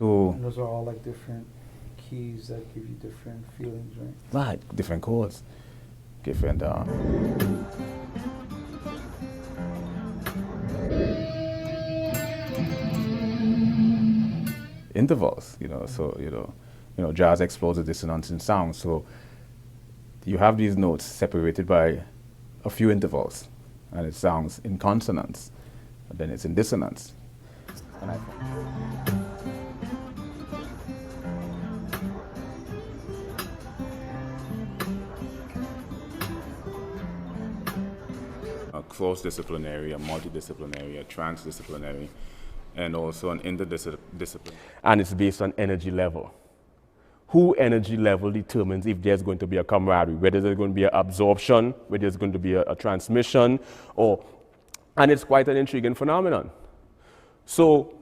So And those are all like different keys that give you different feelings, right? right, different chords, different intervals, you know. So jazz explores the dissonance in sound. So you have these notes separated by a few intervals, and it sounds in consonance, and then it's in dissonance. And a cross-disciplinary, a multidisciplinary, a transdisciplinary, and also an interdisciplinary. And it's based on energy level. Who energy level determines if there's going to be a camaraderie, whether there's going to be an absorption, whether there's going to be a transmission, and it's quite an intriguing phenomenon. So